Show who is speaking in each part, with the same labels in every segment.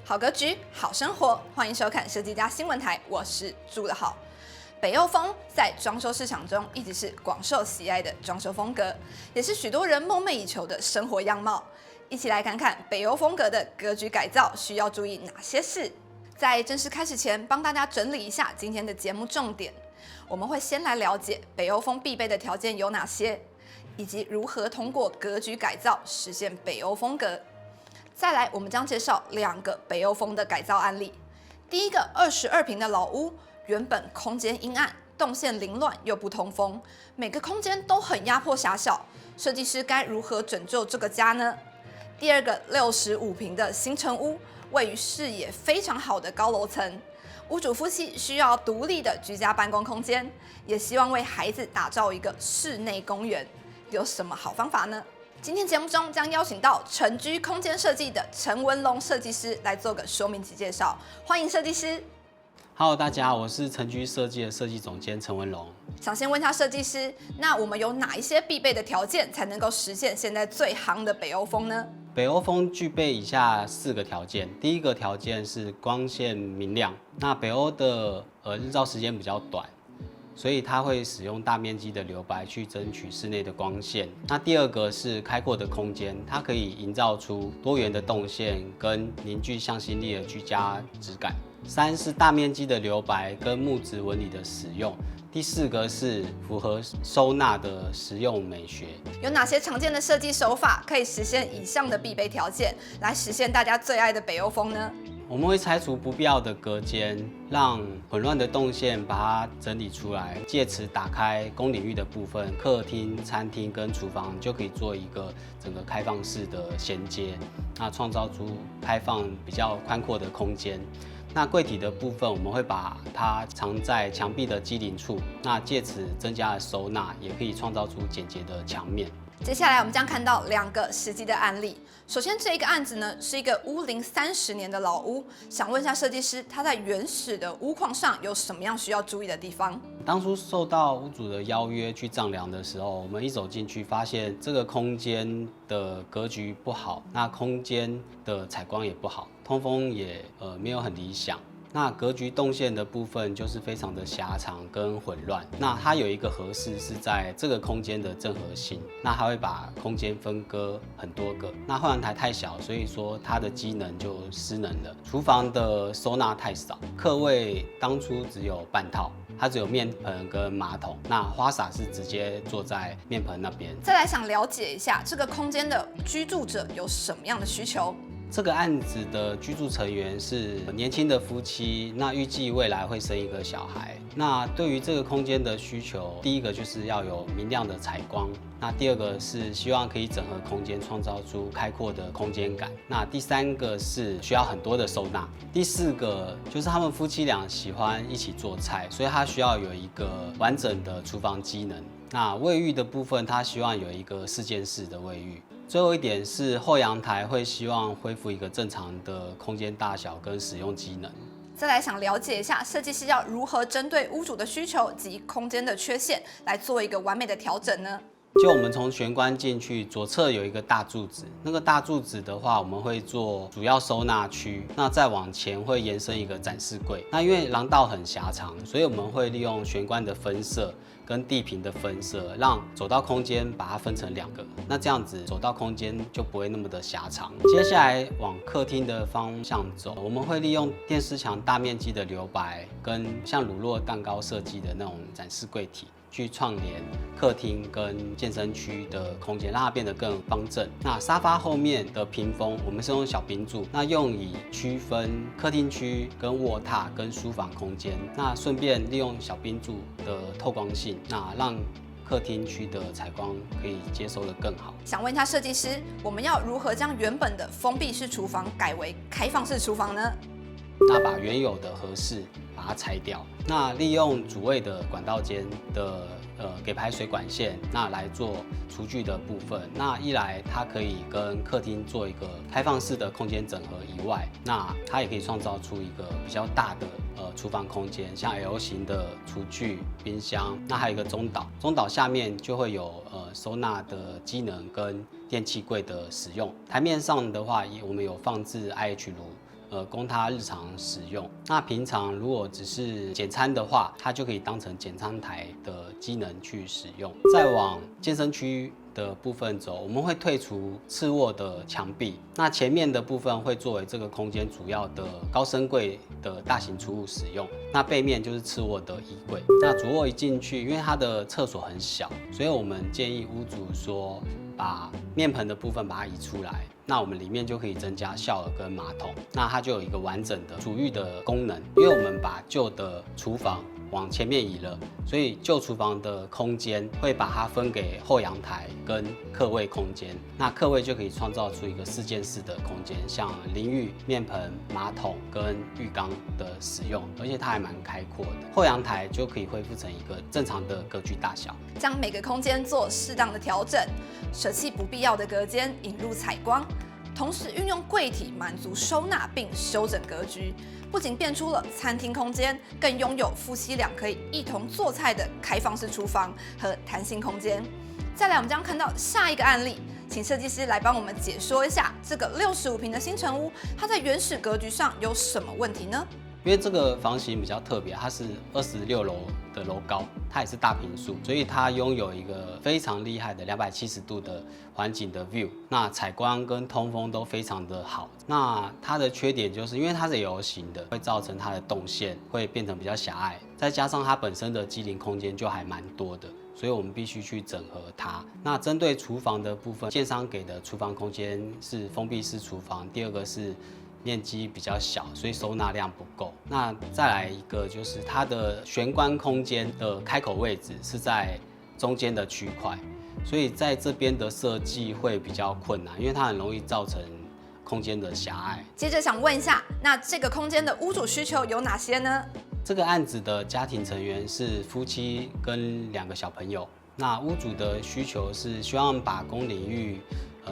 Speaker 1: 好格局，好生活，欢迎收看设计家新闻台，我是朱的好。北欧风在装修市场中一直是广受喜爱的装修风格，也是许多人梦寐以求的生活样貌。一起来看看北欧风格的格局改造需要注意哪些事。在正式开始前，帮大家整理一下今天的节目重点。我们会先来了解北欧风必备的条件有哪些，以及如何通过格局改造实现北欧风格。再来，我们将介绍2个北欧风的改造案例。第一个，22平的老屋，原本空间阴暗，动线凌乱又不通风，每个空间都很压迫狭小，设计师该如何拯救这个家呢？第二个，65平的新城屋，位于视野非常好的高楼层，屋主夫妻需要独立的居家办公空间，也希望为孩子打造一个室内公园，有什么好方法呢？今天节目中将邀请到成居空间设计的陈文龙设计师来做个说明及介绍，欢迎设计师。
Speaker 2: Hello， 大家好，我是成居设计的设计总监陈文龙。
Speaker 1: 想先问一下设计师，那我们有哪一些必备的条件才能够实现现在最夯的北欧风呢？
Speaker 2: 北欧风具备以下4个条件。第一个条件是光线明亮，那北欧的日照时间比较短，所以它会使用大面积的留白去争取室内的光线。那第二个是开阔的空间，它可以营造出多元的动线跟凝聚向心力的居家质感。3是大面积的留白跟木质纹理的使用。第4个是符合收纳的实用美学。
Speaker 1: 有哪些常见的设计手法可以实现以上的必备条件，来实现大家最爱的北欧风呢？
Speaker 2: 我们会拆除不必要的隔间，让混乱的动线把它整理出来，借此打开公领域的部分，客厅、餐厅跟厨房就可以做一个整个开放式的衔接，那创造出开放比较宽阔的空间。那柜体的部分，我们会把它藏在墙壁的基顶处，那借此增加了收纳，也可以创造出简洁的墙面。
Speaker 1: 接下来我们将看到2个实际的案例。首先，这一个案子呢是一个屋龄30年的老屋，想问一下设计师，他在原始的屋况上有什么样需要注意的地方？
Speaker 2: 当初受到屋主的邀约去丈量的时候，我们一走进去发现这个空间的格局不好，那空间的采光也不好，通风也没有很理想。那格局动线的部分就是非常的狭长跟混乱。那它有一个合适是在这个空间的正核心，那它会把空间分割很多个。那后阳台太小，所以说它的机能就失能了。厨房的收纳太少，客位当初只有半套，它只有面盆跟马桶，那花洒是直接坐在面盆那边。
Speaker 1: 再来想了解一下这个空间的居住者有什么样的需求？
Speaker 2: 这个案子的居住成员是年轻的夫妻，那预计未来会生一个小孩。那对于这个空间的需求，第一个就是要有明亮的采光，那第2个是希望可以整合空间，创造出开阔的空间感。那第3个是需要很多的收纳。第4个就是他们夫妻俩喜欢一起做菜，所以他需要有一个完整的厨房机能。那卫浴的部分，他希望有一个4间式的卫浴。最后一点是后阳台会希望恢复一个正常的空间大小跟使用机能。
Speaker 1: 再来想了解一下设计师要如何针对屋主的需求及空间的缺陷来做一个完美的调整呢？
Speaker 2: 就我们从玄关进去，左侧有一个大柱子，那个大柱子的话，我们会做主要收纳区，那再往前会延伸一个展示柜。那因为廊道很狭长，所以我们会利用玄关的分色跟地坪的分色，让走道空间把它分成2个，那这样子走道空间就不会那么的狭长。接下来往客厅的方向走，我们会利用电视墙大面积的留白，跟像乳酪蛋糕设计的那种展示柜体，去串联客厅跟健身区的空间，让它变得更方正。那沙发后面的屏风，我们是用小饼柱，那用以区分客厅区跟卧榻跟书房空间。那顺便利用小饼柱的透光性，那让客厅区的采光可以接收得更好。
Speaker 1: 想问一下设计师，我们要如何将原本的封闭式厨房改为开放式厨房呢？
Speaker 2: 那把原有的和室把它拆掉，那利用主卫的管道间的给排水管线，那来做厨具的部分。那一来它可以跟客厅做一个开放式的空间整合以外，那它也可以创造出一个比较大的厨房空间，像 L 型的厨具、冰箱，那还有一个中岛，中岛下面就会有收纳的机能跟电器柜的使用。台面上的话，我们有放置 IH 炉。供它日常使用。那平常如果只是简餐的话，它就可以当成简餐台的机能去使用。再往健身区的部分走，我们会退除次卧的墙壁，那前面的部分会作为这个空间主要的高升柜的大型储物使用。那背面就是次卧的衣柜。那主卧一进去，因为它的厕所很小，所以我们建议屋主说，把面盆的部分把它移出来。那我们里面就可以增加笑耳跟马桶，那它就有一个完整的储浴的功能。因为我们把旧的厨房往前面移了，所以旧厨房的空间会把它分给后阳台跟客卫空间。那客卫就可以创造出一个4件式的空间，像淋浴、面盆、马桶跟浴缸的使用，而且它还蛮开阔的。后阳台就可以恢复成一个正常的格局大小，
Speaker 1: 将每个空间做适当的调整，舍弃不必要的隔间，引入采光。同时运用柜体满足收纳并修整格局，不仅变出了餐厅空间，更拥有夫妻俩可以一同做菜的开放式厨房和弹性空间。再来，我们将看到下一个案例，请设计师来帮我们解说一下这个65坪的新成屋，它在原始格局上有什么问题呢？
Speaker 2: 因为这个房型比较特别，它是26楼的楼高，它也是大坪数，所以它拥有一个非常厉害的270度的环境的 view， 那采光跟通风都非常的好。那它的缺点就是因为它是 L 型的，会造成它的动线会变成比较狭隘，再加上它本身的机灵空间就还蛮多的，所以我们必须去整合它。那针对厨房的部分，建商给的厨房空间是封闭式厨房，第二个是面积比较小，所以收纳量不够。那再来一个就是它的玄关空间的开口位置是在中间的区块，所以在这边的设计会比较困难，因为它很容易造成空间的狭隘。
Speaker 1: 接着想问一下，那这个空间的屋主需求有哪些呢？
Speaker 2: 这个案子的家庭成员是夫妻跟2个小朋友。那屋主的需求是希望把公领域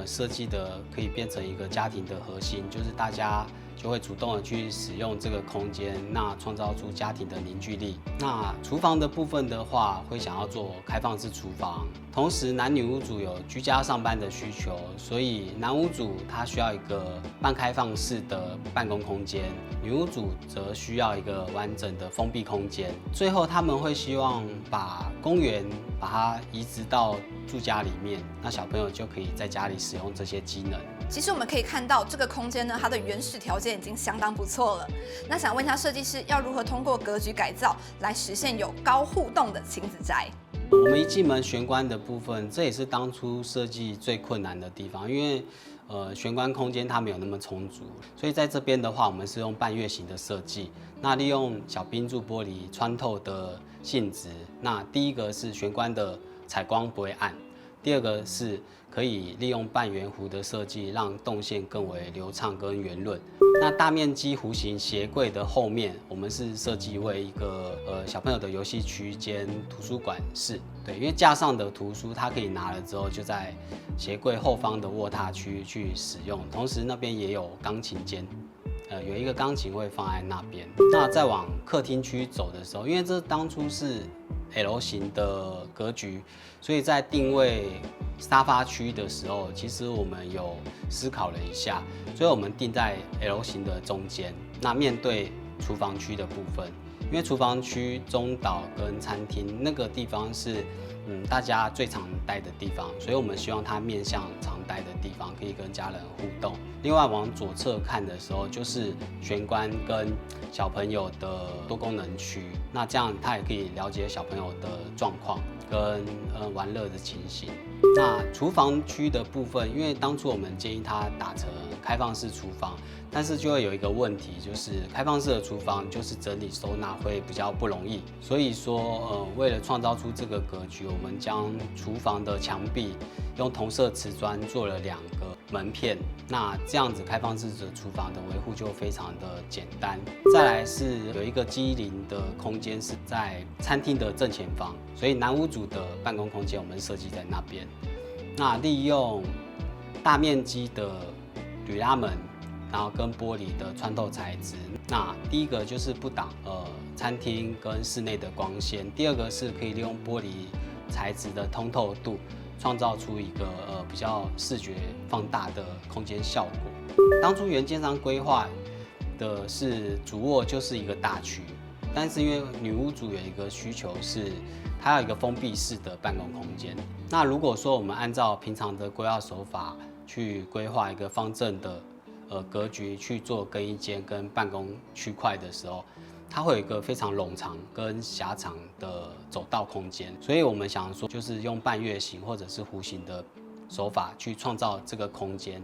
Speaker 2: 设计的可以变成一个家庭的核心，就是大家就会主动的去使用这个空间，那创造出家庭的凝聚力。那厨房的部分的话，会想要做开放式厨房，同时男女屋主有居家上班的需求，所以男屋主他需要一个半开放式的办公空间，女屋主则需要一个完整的封闭空间。最后他们会希望把公园把它移植到住家里面，那小朋友就可以在家里使用这些机能。
Speaker 1: 其实我们可以看到这个空间呢，它的原始条件已经相当不错了。那想问一下设计师，要如何通过格局改造来实现有高互动的亲子宅？
Speaker 2: 我们一进门玄关的部分，这也是当初设计最困难的地方，因为玄关空间它没有那么充足，所以在这边的话，我们是用半月形的设计，那利用小冰柱玻璃穿透的性质。那第一个是玄关的采光不会暗，第二个是可以利用半圆弧的设计，让动线更为流畅跟圆润。那大面积弧形鞋柜的后面，我们是设计为一个小朋友的游戏区兼图书馆室。对，因为架上的图书它可以拿了之后，就在鞋柜后方的卧榻区去使用，同时那边也有钢琴间。有一个钢琴会放在那边。那再往客厅区走的时候，因为这当初是 L 型的格局，所以在定位沙发区的时候，其实我们有思考了一下，所以我们定在 L 型的中间，那面对厨房区的部分，因为厨房区中岛跟餐厅那个地方是大家最常待的地方，所以我们希望它面向常待的地方，可以跟家人互动。另外往左侧看的时候，就是玄关跟小朋友的多功能区，那这样他也可以了解小朋友的状况跟玩乐的情形。那厨房区的部分，因为当初我们建议它打成开放式厨房，但是就会有一个问题，就是开放式的厨房就是整理收纳会比较不容易，所以说为了创造出这个格局，我们将厨房的墙壁用同色瓷砖做了2个门片，那这样子开放式的厨房的维护就非常的简单。再来是有一个机灵的空间是在餐厅的正前方，所以男屋主的办公空间我们设计在那边。那利用大面积的铝拉门，然后跟玻璃的穿透材质。那第一个就是不挡餐厅跟室内的光线，第二个是可以利用玻璃材质的通透度，创造出一个比较视觉放大的空间效果。当初原建商规划的是主卧就是一个大区，但是因为女屋主有一个需求是，它有一个封闭式的办公空间。那如果说我们按照平常的规划手法去规划一个方正的格局去做更衣间跟办公区块的时候，它会有一个非常冗长跟狭长的走道空间，所以我们想说，就是用半月形或者是弧形的手法去创造这个空间。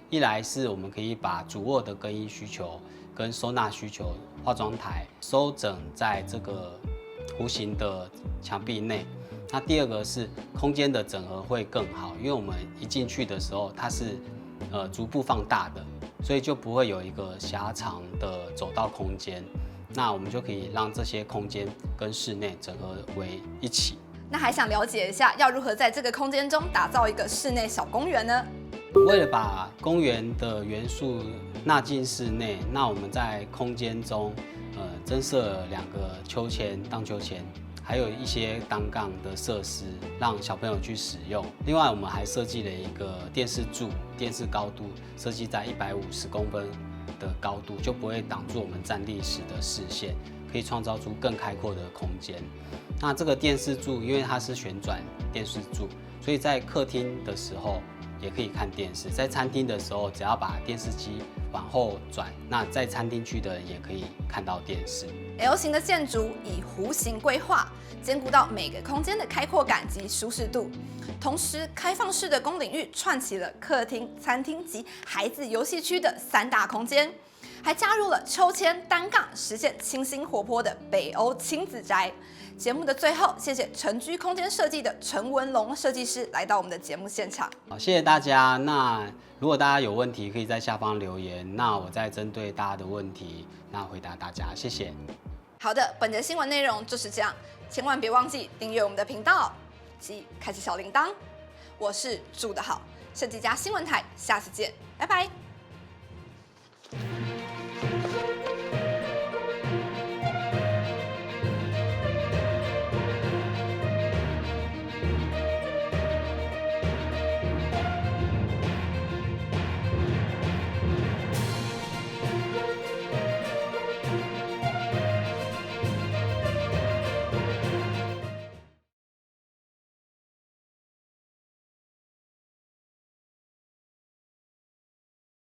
Speaker 2: 一来是我们可以把主卧的更衣需求跟收纳需求、化妆台收整在这个弧形的墙壁内。那第二个是空间的整合会更好，因为我们一进去的时候，它是逐步放大的，所以就不会有一个狭长的走道空间。那我们就可以让这些空间跟室内整合为一起。
Speaker 1: 那还想了解一下，要如何在这个空间中打造一个室内小公园呢？
Speaker 2: 为了把公园的元素纳进室内，那我们在空间中增设了2个秋千、荡秋千，还有一些单杠的设施，让小朋友去使用。另外，我们还设计了一个电视柱，电视高度设计在150公分的高度，就不会挡住我们站立时的视线，可以创造出更开阔的空间。那这个电视柱，因为它是旋转电视柱，所以在客厅的时候也可以看电视，在餐厅的时候只要把电视机往后转，那在餐厅区的人也可以看到电视。
Speaker 1: L 型的建筑以弧形规划，兼顾到每个空间的开阔感及舒适度，同时开放式的公领域串起了客厅、餐厅及孩子游戏区的3大空间，还加入了秋千、单杠，实现清新活泼的北欧亲子宅。节目的最后，谢谢晨居空间设计的陈文龙设计师来到我们的节目现场。
Speaker 2: 好，谢谢大家。那如果大家有问题，可以在下方留言，那我再针对大家的问题，那回答大家。谢谢。
Speaker 1: 好的，本节新闻内容就是这样，千万别忘记订阅我们的频道及开启小铃铛。我是住得好设计家新闻台，下次见，拜拜。